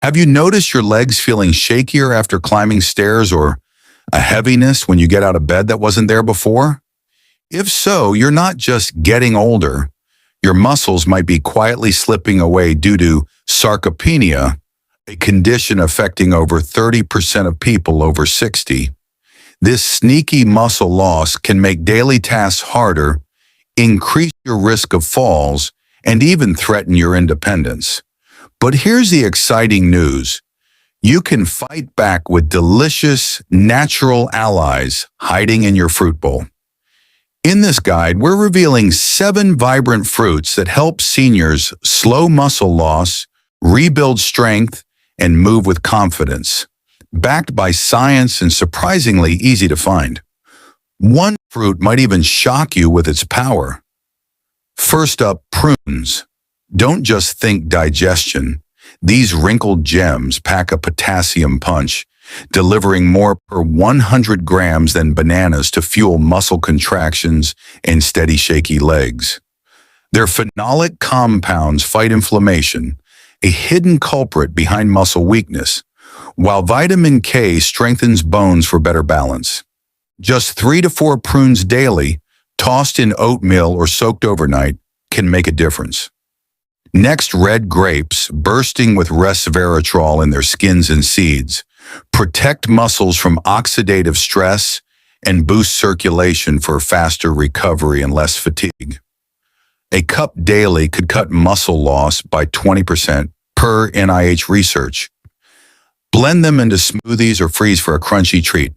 Have you noticed your legs feeling shakier after climbing stairs or a heaviness when you get out of bed that wasn't there before? If so, you're not just getting older. Your muscles might be quietly slipping away due to sarcopenia, a condition affecting over 30% of people over 60. This sneaky muscle loss can make daily tasks harder, increase your risk of falls, and even threaten your independence. But here's the exciting news. You can fight back with delicious, natural allies hiding in your fruit bowl. In this guide, we're revealing 7 vibrant fruits that help seniors slow muscle loss, rebuild strength, and move with confidence, backed by science and surprisingly easy to find. One fruit might even shock you with its power. First up, prunes. Don't just think digestion. These wrinkled gems pack a potassium punch, delivering more per 100 grams than bananas to fuel muscle contractions and steady shaky legs. Their phenolic compounds fight inflammation, a hidden culprit behind muscle weakness, while vitamin K strengthens bones for better balance. Just 3 to 4 prunes daily, tossed in oatmeal or soaked overnight, can make a difference. Next, red grapes, bursting with resveratrol in their skins and seeds, protect muscles from oxidative stress and boost circulation for faster recovery and less fatigue. A cup daily could cut muscle loss by 20% per NIH research. Blend them into smoothies or freeze for a crunchy treat.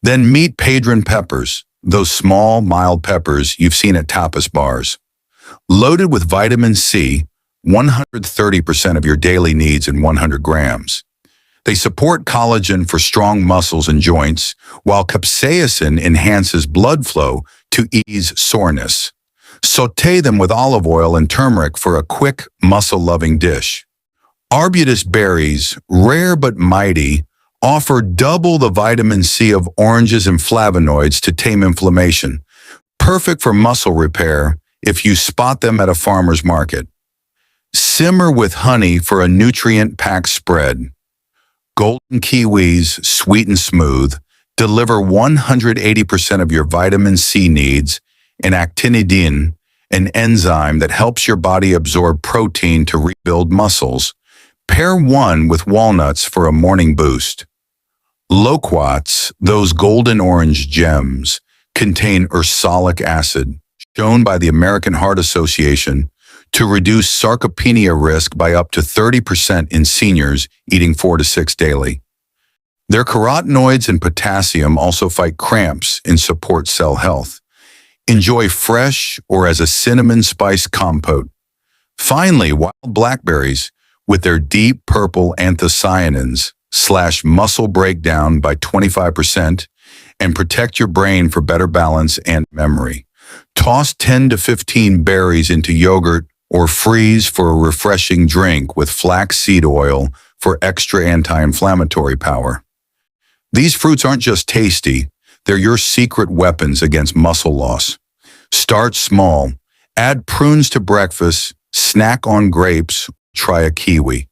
Then meet padron peppers, those small, mild peppers you've seen at tapas bars. Loaded with vitamin C, 130% of your daily needs in 100 grams. They support collagen for strong muscles and joints, while capsaicin enhances blood flow to ease soreness. Sauté them with olive oil and turmeric for a quick, muscle-loving dish. Arbutus berries, rare but mighty, offer double the vitamin C of oranges and flavonoids to tame inflammation. Perfect for muscle repair if you spot them at a farmer's market. Simmer with honey for a nutrient-packed spread. Golden kiwis, sweet and smooth, deliver 180% of your vitamin C needs, and actinidin, an enzyme that helps your body absorb protein to rebuild muscles. Pair one with walnuts for a morning boost. Loquats, those golden orange gems, contain ursolic acid, shown by the American Heart Association to reduce sarcopenia risk by up to 30% in seniors eating 4 to 6 daily. Their carotenoids and potassium also fight cramps and support cell health. Enjoy fresh or as a cinnamon spice compote. Finally, wild blackberries, with their deep purple anthocyanins, slash muscle breakdown by 25% and protect your brain for better balance and memory. Toss 10 to 15 berries into yogurt or freeze for a refreshing drink with flaxseed oil for extra anti-inflammatory power. These fruits aren't just tasty, they're your secret weapons against muscle loss. Start small, add prunes to breakfast, snack on grapes, try a kiwi.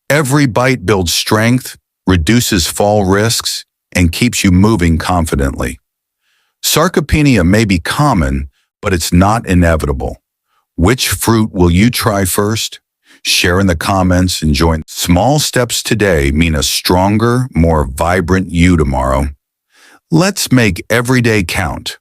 Every bite builds strength, reduces fall risks, and keeps you moving confidently. Sarcopenia may be common, but it's not inevitable. Which fruit will you try first? Share in the comments and join. Small steps today mean a stronger, more vibrant you tomorrow. Let's make every day count.